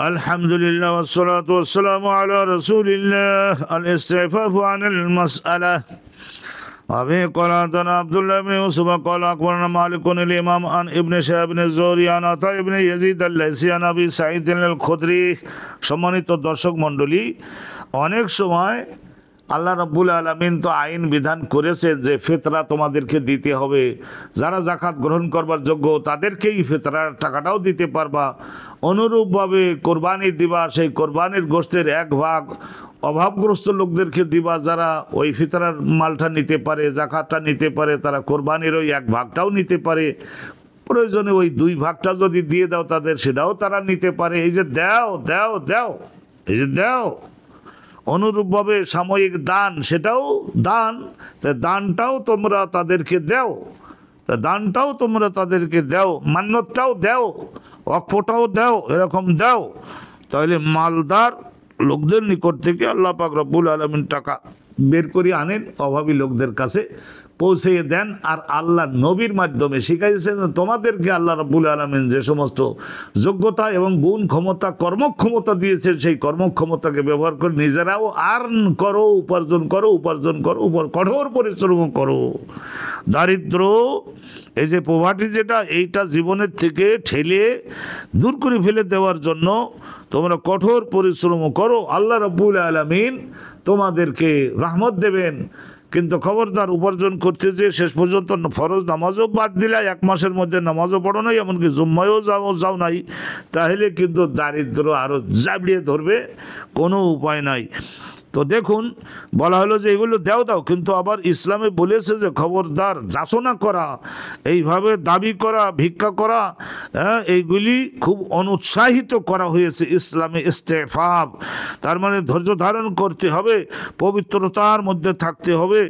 আলহামদুলিল্লাহ ওয়াসসালাতু ওয়াসসালামু আলা রাসূলিল্লাহ। আল ইস্তিফাফু আনিল মাসআলা। أبي قال حدثنا عبد الله بن يوسف قال أخبرنا مالك الإمام عن ابن شهاب بن الزهري عن عطاء بن يزيد الليثي عن أبي سعيد الخدري। সম্মানিত দর্শক মণ্ডলী, অনেক সময় আল্লাহ রাব্বুল আলামিন তো আইন বিধান করেছেন যে ফিতরা তোমাদেরকে দিতে হবে, যারা যাকাত গ্রহণ করবার যোগ্য তাদেরকেই ফিতরার টাকাটাও দিতে পারবা। অনুরূপভাবে কোরবানি দিবা, সেই কোরবানির গোশতের এক ভাগ অভাবগ্রস্ত লোকদেরকে দিবা, যারা ওই ফিতরার মালটা নিতে পারে, যাকাতটা নিতে পারে, তারা কোরবানির ওই এক ভাগটাও নিতে পারে। প্রয়োজনে ওই দুই ভাগটা যদি দিয়ে দাও তাদের, সেটাও তারা নিতে পারে। এই যে দাও দাও দাও, এই যে দাও। অনুরূপভাবে সাময়িক দান, সেটাও দান, তা দানটাও তোমরা তাদেরকে দাও, তা দানটাও তোমরা তাদেরকে দাও, মান্যতটাও দাও, অক্ষটাও দাও, এরকম দাও। তাহলে মালদার লোকদের নিকট থেকে আল্লাহ পাক রব্বুল আলামিন টাকা বের করে আনেন, অভাবী লোকদের কাছে পৌঁছে দেন। আর আল্লাহ নবীর মাধ্যমে শিখাইছেন তোমাদেরকে আল্লাহ রাব্বুল আলামিন যে সমস্ত যোগ্যতা এবং গুণ ক্ষমতা কর্মক্ষমতা দিয়েছেন, সেই কর্মক্ষমতাকে ব্যবহার করে নিজেরাও আর্ন করো, উপার্জন করো, কঠোর পরিশ্রম করো। দারিদ্র, এই যে পোভার্টি যেটা, এইটা জীবনের থেকে ঠেলে দূর করে ফেলে দেওয়ার জন্য তোমরা কঠোর পরিশ্রম করো। আল্লাহ রাব্বুল আলামিন তোমাদেরকে রহমত দেবেন। কিন্তু খবরদার, উপার্জন করতে যে শেষ পর্যন্ত ফরজ নামাজও বাদ দিলে, এক মাসের মধ্যে নামাজও পড়ো নাই, এমনকি জুম্মায়ও যাও নাই, তাহলে কিন্তু দারিদ্র আরও জাবড়িয়ে ধরবে, কোনো উপায় নাই। তো দেখুন, বলা হলো যে এগুলো দাও দাও, কিন্তু আবার ইসলামে বলেছে যে খবরদার, যাচনা করা, এইভাবে দাবি করা, ভিক্ষা করা, এইগুলি খুব অনুৎসাহিত করা হয়েছে ইসলামে। ইস্তেফাব তার মানে ধৈর্য ধারণ করতে হবে, পবিত্রতার মধ্যে থাকতে হবে।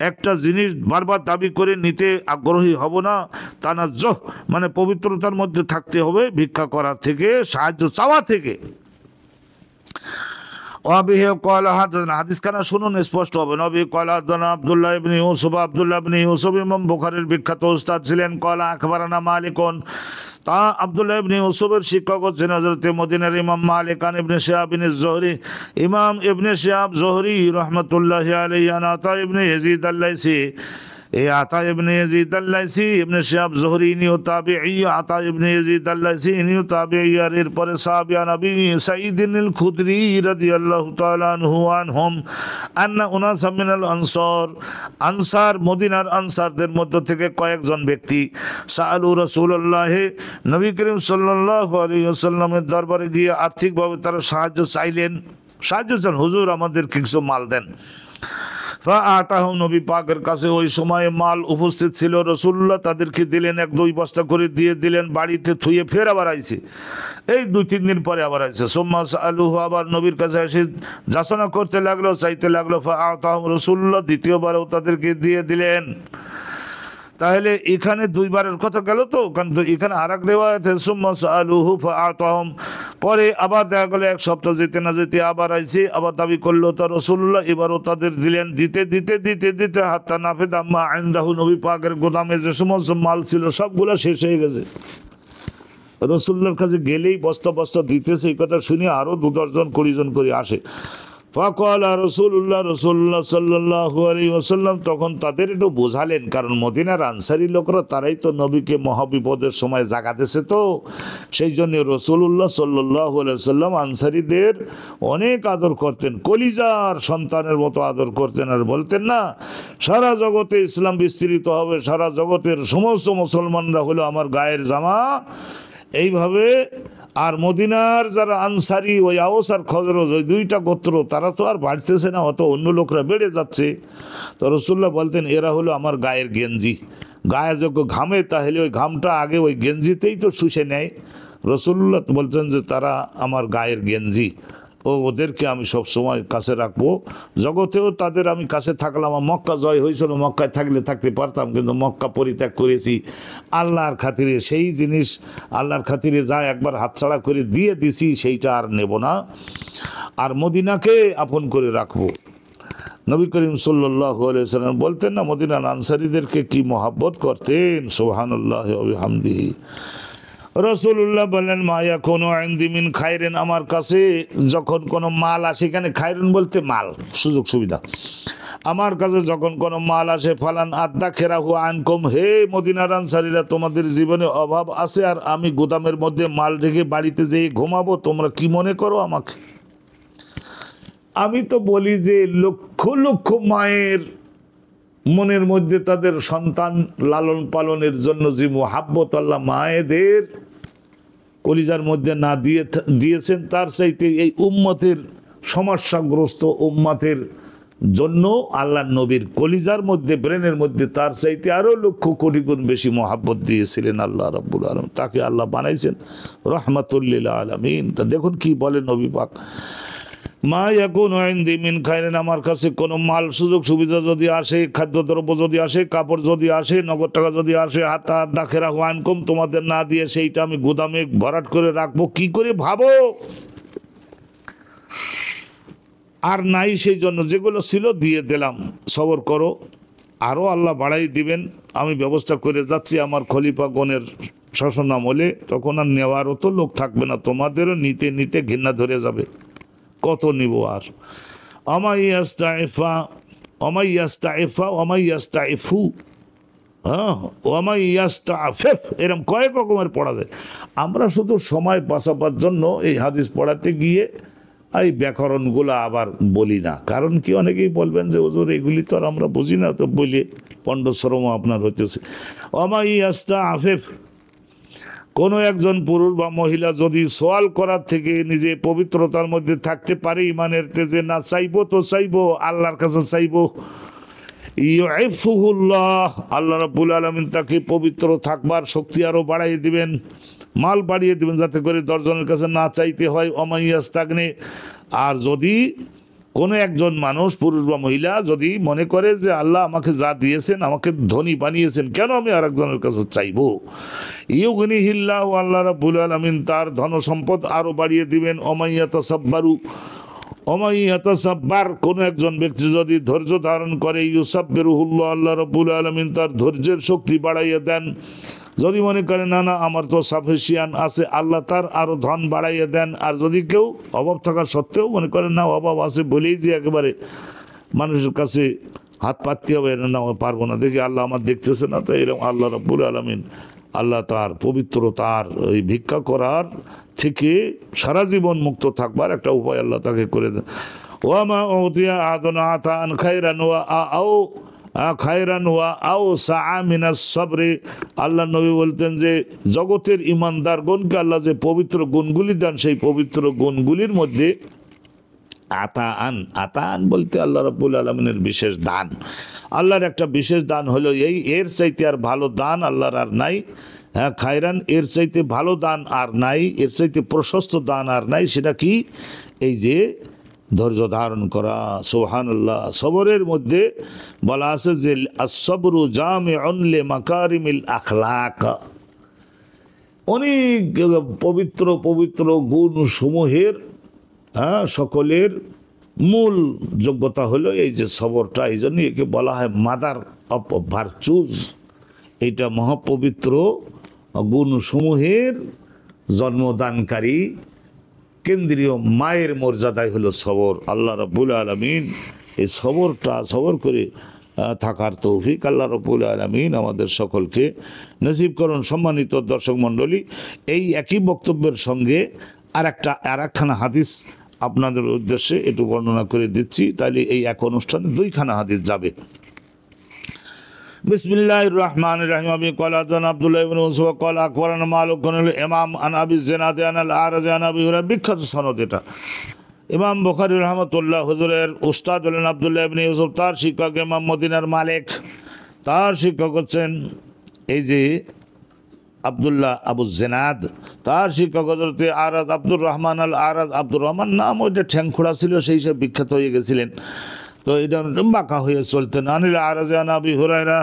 একটা জিনিস বারবার দাবি করে নিতে আগ্রহী হব না। তানাজ্জুহ মানে পবিত্রতার মধ্যে থাকতে হবে, ভিক্ষা করা থেকে, সাহায্য চাওয়া থেকে। হাদিস খানা শুনুন, স্পষ্ট হবে। নবী কলা আব্দুল্লাহ ইবনে ইউসুফ ইমাম বুখারীর বিখ্যাত উস্তাদ ছিলেন। কলা আখবারানা মালিকুন, তা আব্দুল্লাহ ইবনে ইউসুফের শিক্ষক হচ্ছেন হযরত মদিনার ইমাম মালিক আন ইবনে শিহাব বিন জোহরি। ইমাম ইবনে শিহাব জোহরি রাহমাতুল্লাহি আলাইহি আন আতা ইবনে ইয়াজিদ আল-লাইসি। এই আতা ইবনে ইয়াজিদ আল-লাইসি ইবনে শিহাব জোহরি ইনিও তাবিঈ, আতা ইবনে ইয়াজিদ আল-লাইসি ইনিও তাবিঈ। আর এরপরে সাহাবী নবী সাঈদ আল-খুদরি রাদিয়াল্লাহু তাআলা আনহুম আন্না উনাস মিনাল আনসার, আনসার মদিনার আনসারদের মধ্য থেকে কয়েকজন ব্যক্তি সাআলু রাসূলুল্লাহ, নবী করিম সাল্লাল্লাহু আলাইহি ওয়াসাল্লামের দরবারে গিয়ে আর্থিকভাবে তারা সাহায্য চাইলেন। হুজুর আমাদের কিছু মাল দেন। নবী পাকের কাছে ওই সময়ে মাল উপস্থিত ছিল। রাসূলুল্লাহ তাদেরকে দিলেন, 1-2 বস্তা করে দিয়ে দিলেন। বাড়িতে থুয়ে ফের আবার আইছে, এই 2-3 দিন পরে আবার আইছে। সুম্মা সাআলুহু, আবার নবীর কাছে এসে যাচনা করতে লাগলো, চাইতে লাগলো। ফাআতাহুম, রাসূলুল্লাহ দ্বিতীয়বারও তাদেরকে দিয়ে দিলেন। তাহলে এখানে 2 বারের কথা গেল। তো কিন্তু এখানে আর এক রিওয়ায়াতে সুম্মা সাআলুহু ফাআতাহুম, পরে আবার দেখা গেল 1 সপ্তাহ যেতে না যেতে আবার আইছে, আবার দাবি করলো তা রাসূলুল্লাহ এবারও তাদের দিলেন। দিতে দিতে দিতে দিতে হাত্তা নাফিদা মা ইনদাহু, নবী পাকের গোদামে যে সমস্ত মাল ছিল সবগুলো শেষ হয়ে গেছে। রাসূলুল্লাহর কাছে গেলেই বস্তা বস্তা দিতেছে, এই কথা শুনে আরও 2-10 জন 20 জন করে আসে। ফাকালা রাসূলুল্লাহ সাল্লাল্লাহু আলাইহি ওয়াসাল্লাম তখন তাদের একটু বোঝালেন, কারণ মদিনার আনসারী লোকরা তারাই তো নবীকে মহাবিপদের সময় জাগাতেছে। তো সেই জন্য রাসূলুল্লাহ সাল্লাল্লাহু আলাইহি ওয়াসাল্লাম আনসারীদের অনেক আদর করতেন, কলিজার সন্তানের মতো আদর করতেন। আর বলতেন না, সারা জগতে ইসলাম বিস্তৃত হবে, সারা জগতের সমস্ত মুসলমানরা হলো আমার গায়ের জামা, এইভাবে। আর মদিনার যারা আনসারি, ওই আওস আর খজরজ, ওই 2টা গোত্র, তারা তো আর বাড়তেছে না, অত অন্য লোকরা বেড়ে যাচ্ছে। তো রাসূলুল্লাহ বলতেন এরা হলো আমার গায়ের গেঞ্জি। গায়ে যখন ঘামে তাহলে ওই ঘামটা আগে ওই গেঞ্জিতেই তো শুষে নেয়। রাসূলুল্লাহ বলছেন যে তারা আমার গায়ের গেঞ্জি, ওদেরকে আমি সব সময় কাছে রাখবো। জগতেও তাদের আমি কাছে থাকলাম। মক্কা জয় হয়েছিল, মক্কায় থাকলে থাকতে পারতাম, কিন্তু মক্কা পরিত্যাগ করেছি আল্লাহর খাতিরে। সেই জিনিস আল্লাহর খাতিরে যা একবার হাতছাড়া করে দিয়ে দিছি, সেইটা আর নেব না, আর মদিনাকে আপন করে রাখবো। নবী করিম সাল্লাল্লাহু আলাইহি ওয়াসাল্লাম বলতেন না, মদিনার আনসারীদেরকে কি মহব্বত করতেন, সুবহানাল্লাহি ওয়া বিহামদিহি। রাসূলুল্লাহ বললেন মা ইয়াকুনু ইনদি মিন খায়রিন, আমার কাছে যখন কোনো মাল আসে, এখানে খায়রুন বলতে মাল, সুযোগ সুবিধা, আমার কাছে যখন কোনো মাল আসে, ফালান আদা খেরাহু আনকুম, হে মদিনার আনসারীরা, তোমাদের জীবনে অভাব আছে আর আমি গুদামের মধ্যে মাল রেখে বাড়িতে যেয়ে ঘুমাবো, তোমরা কি মনে করো আমাকে? আমি তো বলি যে লক্ষ লক্ষ মায়ের মনের মধ্যে তাদের সন্তান লালন পালনের জন্য যে মুহাব্বত আল্লাহ মায়েদের কলিজার মধ্যে না দিয়েছেন, তার চাইতে এই উম্মতের সমস্যাগ্রস্ত উম্মতের জন্য আল্লাহ নবীর কলিজার মধ্যে, ব্রেনের মধ্যে তার চাইতে আরো লক্ষ কোটি গুণ বেশি মহাব্বত দিয়েছিলেন আল্লাহ রাব্বুল আলামিন। তাকে আল্লাহ বানাইছেন রাহমাতুল লিল আলামিন। তা দেখুন কি বলে নবী পাক, মা ইয়াকুনু ইনদি মিন খায়রিন, আমার কাছে কোনো মাল সুযোগ সুবিধা যদি আসে, খাদ্যদ্রব্য যদি আসে, কাপড় যদি আসে, নগদ টাকা যদি আসে, হাতা দাখেরা আনকুম, তোমাদের না দিয়ে সেইটা আমি গুদামে ভরাট করে রাখবো, কি করে ভাবো? আর নাই, সেই জন্য যেগুলো ছিল দিয়ে দিলাম, সবর করো, আরও আল্লাহ বাড়াই দিবেন। আমি ব্যবস্থা করে যাচ্ছি আমার খলিফাগণের শাসনামলে, তখন আর নেওয়ারও তো লোক থাকবে না, তোমাদেরও নিতে নিতে ঘৃণা ধরে যাবে, কত নিব আর। আমাইয়াস্তাইফা আমাইয়াস্তাইফা আমাইয়াস্তাইফু, হ্যাঁ, ওয়ামাইয়াস্তাফিফ, এরকম কয়েক রকমের পড়া যায়। আমরা শুধু সময় বাঁচাবার জন্য এই হাদিস পড়াতে গিয়ে এই ব্যাকরণগুলো আবার বলি না, কারণ কি অনেকেই বলবেন যে হুজুর এগুলি তো আর আমরা বুঝি না, তো বলি পণ্ডশ্রম আপনার হইতেছে। ওয়ামাইয়াস্তাফিফ, কোনো একজন পুরুষ বা মহিলা যদি সোয়াল করার থেকে নিজে পবিত্রতার মধ্যে থাকতে পারে, ইমানের তেজে না চাইবো তো চাইবো আল্লাহর কাছে চাইবো, ইউইফুহুল্লাহ, আল্লাহ রাব্বুল আলামিন তাকে পবিত্র থাকবার শক্তি আরও বাড়াই দিবেন, মাল বাড়িয়ে দিবেন, যাতে করে দশজনের কাছে না চাইতে হয়। অমাইয়াস্তাগনি, আর যদি কোনো একজন মানুষ, পুরুষ বা মহিলা, যদি মনে করে যে আল্লাহ আমাকে যা দিয়েছেন, আমাকে ধনী বানিয়েছেন, কেন আমি আর একজনের কাছে চাইবো, ইউগনিহিল্লাহু, আল্লাহ রাব্বুল আলামিন তার ধন সম্পদ আরও বাড়িয়ে দিবেন। অমাইয়াতাসাব্বারু, অমাইয়াতাসাব্বার, কোনো একজন ব্যক্তি যদি ধৈর্য ধারণ করে, ইউসাব্বিরুহুল্লাহ, আল্লাহ রাব্বুল আলামিন তার ধৈর্যের শক্তি বাড়াইয়া দেন। যদি মনে করে না না আমার তো সাফিসিয়ান আছে, আল্লাহ তার আরও ধন বাড়াইয়া দেন। আর যদি কেউ অভাব থাকা সত্ত্বেও মনে করে না অভাব আছে বলেই যে একেবারে মানুষের কাছে হাত পাততে হবে, না পারবো না, দেখি আল্লাহ আমার দেখতেছে না, তো এরকম আল্লাহ রাব্বুল আলামিন, আল্লাহ তার পবিত্র, তার ওই ভিক্ষা করার থেকে সারা জীবন মুক্ত থাকবার একটা উপায় আল্লাহ তাকে করে দেন। ওয়ামা উতিয়া আদন আতান খায়রান ওয়া আও খায়রান ওয়া আও সাআ মিনাস সাবরি, আল্লাহ নবী বলতেন যে জগতের ইমানদারগণকে আল্লাহ যে পবিত্র গুণগুলি দেন, সেই পবিত্র গুণগুলির মধ্যে আতাআন, আতাআন বলতে আল্লাহ রাব্বুল আলামিনের বিশেষ দান। আল্লাহর একটা বিশেষ দান হলো এই, এর চাইতে আর ভালো দান আল্লাহর আর নাই। হ্যাঁ, খায়রান, এর চাইতে ভালো দান আর নাই, এর চাইতে প্রশস্ত দান আর নাই। সেটা কি? এই যে ধৈর্য ধারণ করা। সুবহানাল্লাহ। সবরের মধ্যে বলা আছে যে আসবরু জামিউন লিমাকারিমিল আখলাক, অনেক পবিত্র পবিত্র গুণ সমূহের সকলের মূল যোগ্যতা হলো এই যে সবরটা। এই জন্য একে বলা হয় মাদার অফ ভার্চুজ। এইটা মহাপবিত্র গুণসমূহের জন্মদানকারী কেন্দ্রীয় মায়ের মর্যাদায় হলো সবর। আল্লাহ রাব্বুল আলামিন এই সবর করে থাকার তৌফিক আল্লাহ রাব্বুল আলামিন আমাদের সকলকে নসিব করুন। সম্মানিত দর্শক মণ্ডলী, এই একই বক্তব্যের সঙ্গে আরেকখানা হাদিস আপনাদের উদ্দেশ্যে একটু বর্ণনা করে দিচ্ছি, তাইলে এই এক অনুষ্ঠানে দুইখানা হাদিস যাবে। বিসমিল্লাহির রহমানির রহিম। আবি ক্বালাতান আব্দুল্লাহ ইবনে ইউসুফ ক্বালা আকবারানা মালিক আল ইমাম আন আবি জিনাদ আন আল আরাজ আন আবি হুরায়রা, বিখ্যাত সনদ এটা। ইমাম বুখারী রাহমাতুল্লাহ হুজুরের উস্তাদ হলেন আব্দুল্লাহ ইবনে ইউসুফ, তার শিক্ষক ইমাম মদিনার মালিক, তার শিক্ষক হচ্ছেন এই যে আবদুল্লাহ আবু জিনাদ, তার শিক্ষক হযরতে আরাজ আব্দুর রহমান আল আরাজ। আব্দুর রহমান নাম ওইটা ঠ্যাংখোড়া ছিল, সেই সব বিখ্যাত হয়ে গেছিলেন। তো এটা বাঁকা হয়ে চলতেন। আনিল আরাজ আন আবি হুরায়রা,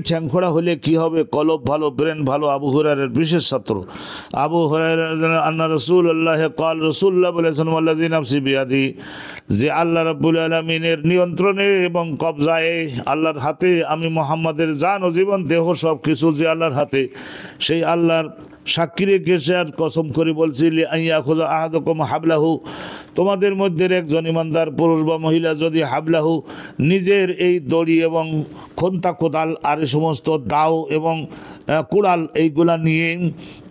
ঠ্যাংখোড়া হলে কি হবে, কলব ভালো, ব্রেন ভালো। আবু হুরায়রার বিশেষ ছাত্র। আবু হুরায়রা আন্না রাসূলুল্লাহ ক্বাল, রাসূলুল্লাহ বলেছেন ওয়াল্লাযী নাফসি বিয়াদি, যে আল্লাহ রাব্বুল আলামিনের নিয়ন্ত্রণে এবং কবজায়ে, আল্লাহর হাতে আমি মুহাম্মাদের জান ও জীবন দেহ সব কিছু যে আল্লাহর হাতে, সেই আল্লাহর সাক্ষী রেখে সে আর কসম করে বলছে আইয়া খোঁজা আহাদকম হাবলাহু, তোমাদের মধ্যে একজন ইমানদার পুরুষ বা মহিলা যদি হাবলাহু নিজের এই দড়ি এবং খন্তা কোদাল আর এই সমস্ত দাও এবং কুড়াল এইগুলা নিয়ে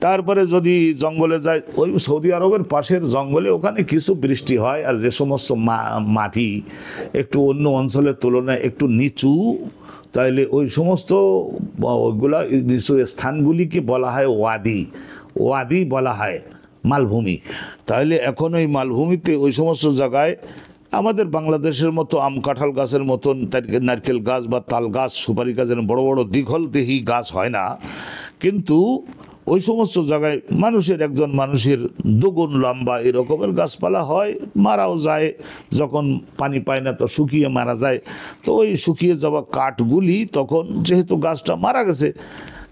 তারপরে যদি জঙ্গলে যায়, ওই সৌদি আরবের পাশের জঙ্গলে ওখানে কিছু বৃষ্টি হয়, আর যে সমস্ত মাটি একটু অন্য অঞ্চলের তুলনায় একটু নিচু, তাইলে ওই সমস্ত ওইগুলা নিচু স্থানগুলিকে বলা হয় ওয়াদি, ওয়াদি বলা হয় মালভূমি। তাহলে এখন ওই মালভূমিতে ওই সমস্ত জায়গায় আমাদের বাংলাদেশের মতো আম কাঁঠাল গাছের মতন নারকেল গাছ বা তাল গাছ সুপারি গাছের বড় বড় দীঘলদেহী গাছ হয় না, কিন্তু ওই সমস্ত জায়গায় মানুষের একজন মানুষের দুগুণ লম্বা এরকমের গাছপালা হয়, মারাও যায় যখন পানি পায় না, তো শুকিয়ে মারা যায়। তো ওই শুকিয়ে যাওয়া কাঠগুলি তখন যেহেতু গাছটা মারা গেছে,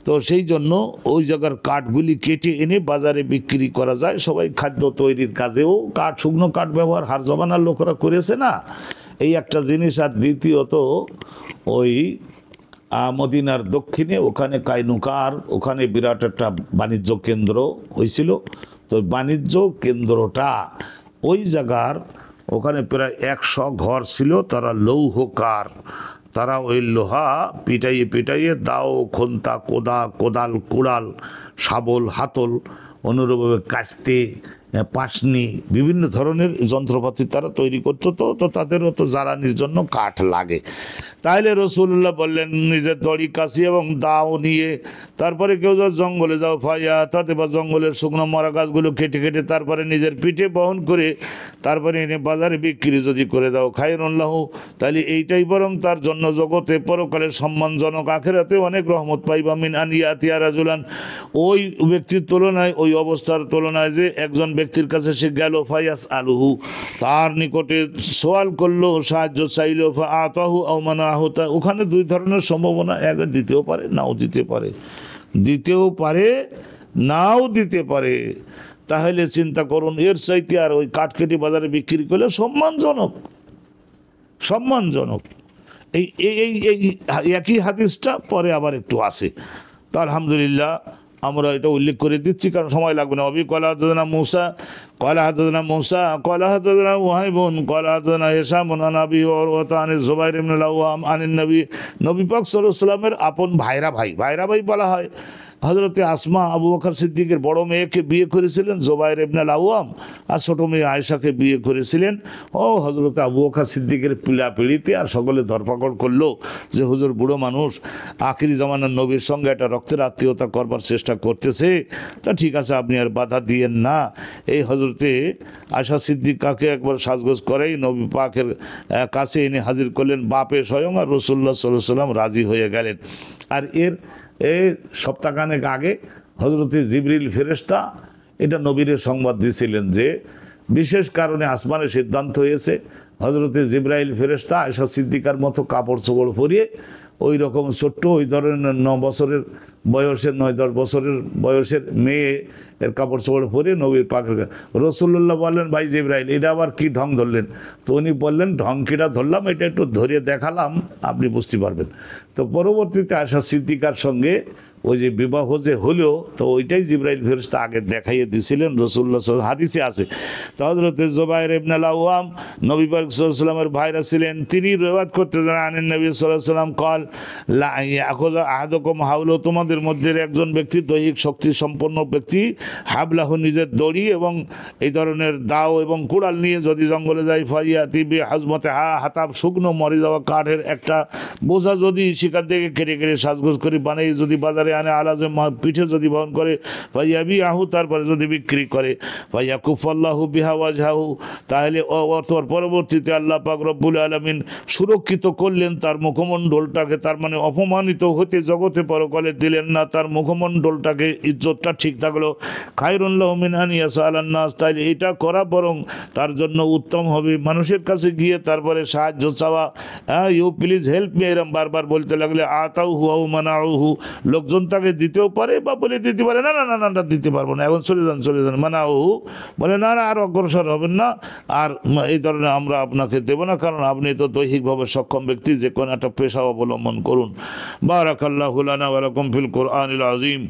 তো সেই জন্য ওই জায়গার কাঠগুলি কেটে এনে বাজারে বিক্রি করা যায়। সবাই খাদ্য তৈরির কাজেও কাঠ, শুকনো কাঠ ব্যবহার হার জমানার লোকেরা করেছে না, এই একটা জিনিস। আর দ্বিতীয়ত ওই মদিনার দক্ষিণে ওখানে কাইনুকার, ওখানে বিরাট একটা বাণিজ্য কেন্দ্র হয়েছিল। তো বাণিজ্য কেন্দ্রটা ওই জায়গার, ওখানে প্রায় 100 ঘর ছিল, তারা লৌহকার, তারা ওই লোহা পিটাইয়ে পিটাইয়ে দাও, খন্তা, কোদাল, কুড়াল, শাবল, হাতল, অনুরূপভাবে কাস্তে, পাশনি, বিভিন্ন ধরনের যন্ত্রপাতি তারা তৈরি করতো। তো তাদেরও তো জ্বালানির জন্য কাঠ লাগে। তাহলে রাসূলুল্লাহ বললেন নিজের দড়ি, কাশি এবং দাও নিয়ে তারপরে কেউ যদি জঙ্গলে যাও ফাইয়া তাতে বা জঙ্গলের শুকনো মরা গাছগুলো কেটে কেটে তারপরে নিজের পিঠে বহন করে তারপরে এনে বাজারে বিক্রি যদি করে দাও খায়রুল্লাহ, তাহলে এইটাই বরং তার জন্য জগতে পরকালের সম্মানজনক, আখিরাতে অনেক রহমত পাইবা। মিন আনিয়াতিয়া রাজুলান, ওই ব্যক্তির তুলনায়, ওই অবস্থার তুলনায় যে একজন ব্যক্তির কাছে সে গেল, ফায়াস আলুহু, তার নিকটে সওয়াল করলো, সাহায্য চাইল, ফা আতাহু আও মানাহু, তা ওখানে দুই ধরনের সম্ভাবনা, এক দিতেও পারে নাও দিতে পারে, দিতেও পারে নাও দিতে পারে। তাহলে চিন্তা করুন, এর চাইতে আর ওই কাঠ কেটে বাজারে বিক্রি করলে সম্মানজনক, সম্মানজনক। এই এই এই একই হাদিসটা পরে আবার একটু আসে। তো আলহামদুলিল্লাহ আমরা এটা উল্লেখ করে দিচ্ছি কারণ সময় লাগবে না। অবি কলা হাদানা মুসা কলা হাদানা মুসা কলা হাদানা ওয়াহিবুন কলা হাদানা হিশামুন আন আবি উরওয়াতা আন যুবাইর ইবনে আল-আওয়াম আনিন নবী পাক সাল্লাল্লাহু আলাইহি ওয়াসাল্লামের আপন ভাইরা ভাই বলা হয়। হযরতে আসমা আবু বকর সিদ্দিকের বড় মেয়েকে বিয়ে করেছিলেন যুবাইর ইবনে আল-আওয়াম, আর ছোট মেয়ে আয়েশাকে বিয়ে করেছিলেন। হযরতে আবু বকর সিদ্দিকের পিড়িতে, আর সকলে ধরপাকড় করলো যে হুজুর বুড়ো মানুষ আখিরি জামানার নবীর সঙ্গে একটা রক্তের আত্মীয়তা করবার চেষ্টা করতেছে, তা ঠিক আছে আপনি আর বাধা দিয়েন না। এই হযরতে আয়েশা সিদ্দিকাকে একবার সাজগোজ করেই নবী পাকের কাছে এনে হাজির করলেন বাপে স্বয়ং, আর রাসূলুল্লাহ সাল্লাল্লাহু আলাইহি ওয়াসাল্লাম রাজি হয়ে গেলেন। আর এই সপ্তাহখানেক আগে হযরতে জিবরিল ফেরেশতা এটা নবীর সংবাদ দিয়েছিলেন যে বিশেষ কারণে আসমানের সিদ্ধান্ত হয়েছে হযরতে জিবরাইল ফেরেশতা আয়েশা সিদ্দিকার মতো কাপড় চোপড় পরিয়ে ওই রকম ছোট্ট, ওই ধরনের 9 বছরের বয়সের 9-10 বছরের বয়সের মেয়ে এর কাপড় চোপড় পরিয়ে নবীর পাকের। রাসূলুল্লাহ বললেন, ভাই জিবরাইল এটা আবার কি ঢং ধরলেন? তো উনি বললেন, ঢং কিটা ধরলাম, এটা একটু ধরিয়ে দেখালাম, আপনি বুঝতে পারবেন। তো পরবর্তীতে আয়েশা সিদ্দিকার সঙ্গে ওই যে বিবাহ যে হলো, তো ওইটাই জিবরাইল ফেরেশতা আগে দেখাইয়ে দিয়েছিলেন রাসূলুল্লাহ সাল্লাল্লাহু আলাইহি ওয়াসাল্লাম, হাদিসে আছে। তো হযরত যুবাইর ইবনে আল-আওয়াম নবী পাক সাল্লাল্লাহু আলাইহি ওয়াসাল্লামের ভাইরা ছিলেন, তিনি রিওয়ায়াত করতে জানেন নবী সাল্লাল্লাহু আলাইহি ওয়াসাল্লাম কল লা ইয়াখুযা আহাদুকুম হাওলা, তোমাদের মধ্যে একজন ব্যক্তি, দৈহিক শক্তি সম্পন্ন ব্যক্তি, হাবলাহু নিজের দড়ি এবং এই ধরনের দাও এবং কুড়াল নিয়ে যদি জঙ্গলে যায়, ফাইয়াতি বিহাজমতে হাতাব, শুকনো মরে যাওয়া কাঠের একটা বোঝা যদি সেখান থেকে কেটে কেটে সাজগোজ করে বানিয়ে যদি বাজারে আনে, আলাজে পিঠে যদি বহন করে, ভাইয়া বিয়াহু, তারপরে যদি বিক্রি করে, ভাইয়া কুফাল্লাহু বিহা ওয়াজহাহু, তাহলে অতঃপর পরবর্তীতে আল্লাহ পাক রব্বুল আলামিন সুরক্ষিত করলেন তার মুখমণ্ডলটাকে, তার মানে অপমানিত হতে জগতে পরকালে দিলেন না, তার মুখমণ্ডলটাকে, ইজ্জতটা ঠিক থাকলো। খায়রুন লাহু মিন আন ইয়াসআলান নাস, তাইলে এটা করা বরং তার জন্য উত্তম হবে মানুষের কাছে গিয়ে তারপরে সাহায্য চাওয়া, ইউ প্লিজ হেল্প মি, এরম বারবার বলতে লাগলে, আতাউহু আও মানাউহু, লোকজন তাকে দিতেও পারে বা বলে দিতে পারে না না না না দিতে পারবো না, এখন চলে যান মানাউ, বলে না না আর অগ্রসর হবেন না, আর এই ধরনের আমরা আপনাকে দেবো না, কারণ আপনি তো দৈহিকভাবে সক্ষম ব্যক্তি, যে কোনো একটা পেশা অবলম্বন করুন। বারাকাল্লাহু লানা ওয়া লাকুম ফিল কোরআনিল আযীম।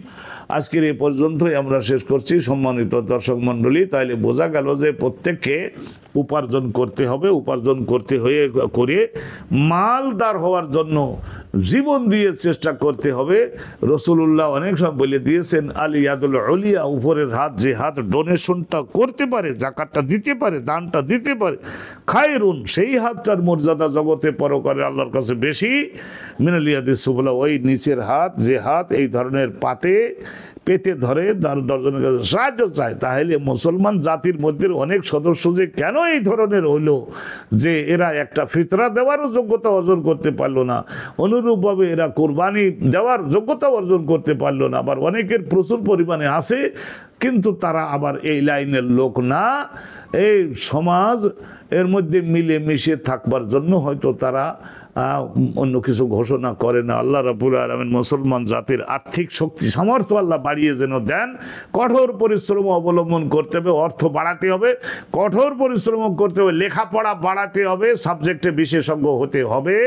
আজকের এই পর্যন্তই আমরা শেষ করছি সম্মানিত দর্শক মণ্ডলী। তাইলে বোঝা গেল যে প্রত্যেককে উপার্জন করতে হবে, উপার্জন করে মালদার হওয়ার জন্য জীবন দিয়ে চেষ্টা করতে হবে। রসুল্লাহ অনেক সময় বলে দিয়েছেন, আলী ইয়াদুল উলিয়া, উপরের হাত, যে হাত ডোনেশনটা করতে পারে, জাকাতটা দিতে পারে, দানটা দিতে পারে, খায়রুন, সেই হাতটার মর্যাদা জগতে পরকালে আল্লাহর কাছে বেশি, মিনাল ইয়াদিস সুফলা, ওই নিচের হাত, যে হাত এই ধরনের পেতে ধরে দশজনের কাছে সাহায্য চায়। তাহলে মুসলমান জাতির মধ্যে অনেক সদস্য যে কেন এই ধরনের হইলো, যে এরা একটা ফিতরা দেওয়ারও যোগ্যতা অর্জন করতে পারলো না, অনুরূপভাবে এরা কোরবানি দেওয়ার যোগ্যতা অর্জন করতে পারলো না। আবার অনেকের প্রচুর পরিমাণে আছে, কিন্তু তারা আবার এই লাইনের লোক না। এই সমাজ এর মধ্যে মিলে মিশে থাকবার জন্য হয়তো তারা অন্য কিছু ঘোষণা করে না। আল্লাহ রাব্বুল আলামিন মুসলমান জাতির আর্থিক শক্তি সামর্থ্য আল্লাহ বাড়িয়ে যেন দেন। কঠোর পরিশ্রম অবলম্বন করতে হবে, অর্থ বাড়াতে হবে, কঠোর পরিশ্রম করতে হবে, লেখাপড়া বাড়াতে হবে, সাবজেক্টে বিশেষজ্ঞ হতে হবে,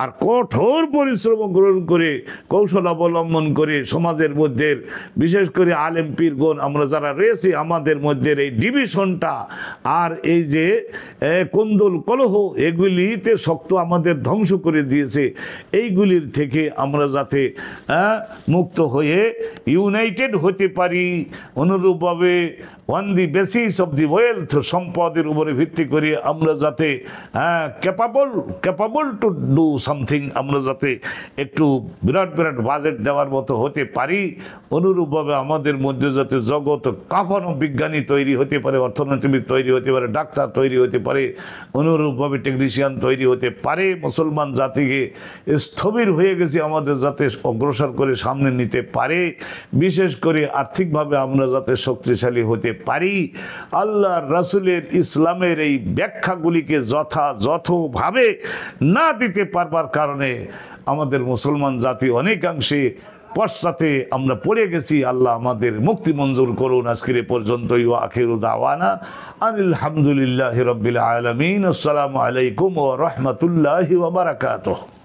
আর কঠোর পরিশ্রম গ্রহণ করে কৌশল অবলম্বন করে সমাজের মধ্যে বিশেষ করে আলেম পীরগণ আমরা যারা রয়েছি, আমাদের মধ্যে এই ডিভিশনটা আর এই যে কোন্দল কলহ এগুলিতে শক্ত আমাদের ধ্বংস করে দিয়েছে, এইগুলির থেকে আমরা যাতে মুক্ত হয়ে ইউনাইটেড হতে পারি। অনুরূপভাবে on the basis of the wealth, সম্পদের উপরে ভিত্তি করে আমরা যাতে ক্যাপাবল টু ডু সামথিং, আমরা যাতে একটু বিরাট বাজেট দেওয়ার মতো হতে পারি। অনুরূপভাবে আমাদের মধ্যে যাতে জগৎ কাফানো বিজ্ঞানী তৈরি হতে পারে, অর্থনীতিবিদ তৈরি হতে পারে, ডাক্তার তৈরি হতে পারে, অনুরূপভাবে টেকনিশিয়ান তৈরি হতে পারে। মুসলমান জাতিকে স্থবির হয়ে গেছে, আমাদের যাতে অগ্রসর করে সামনে নিতে পারে, বিশেষ করে আর্থিকভাবে আমরা যাতে শক্তিশালী হতে পারি। আল্লাহ রাসূলের ইসলামের এই ব্যাখ্যাগুলিকে যথাযথভাবে না দিতে পারবার কারণে আমাদের মুসলমান জাতি অনেকাংশে পশ্চাতে আমরা পড়ে গেছি। আল্লাহ আমাদের মুক্তি মঞ্জুর করুন। আজকের এ পর্যন্তই। ওয়া আখিরু দাওয়ানা আনিল হামদুলিল্লাহি রাব্বিল আলামিন। আসসালামু আলাইকুম ওয়া রাহমাতুল্লাহি ওয়া বারাকাতুহু।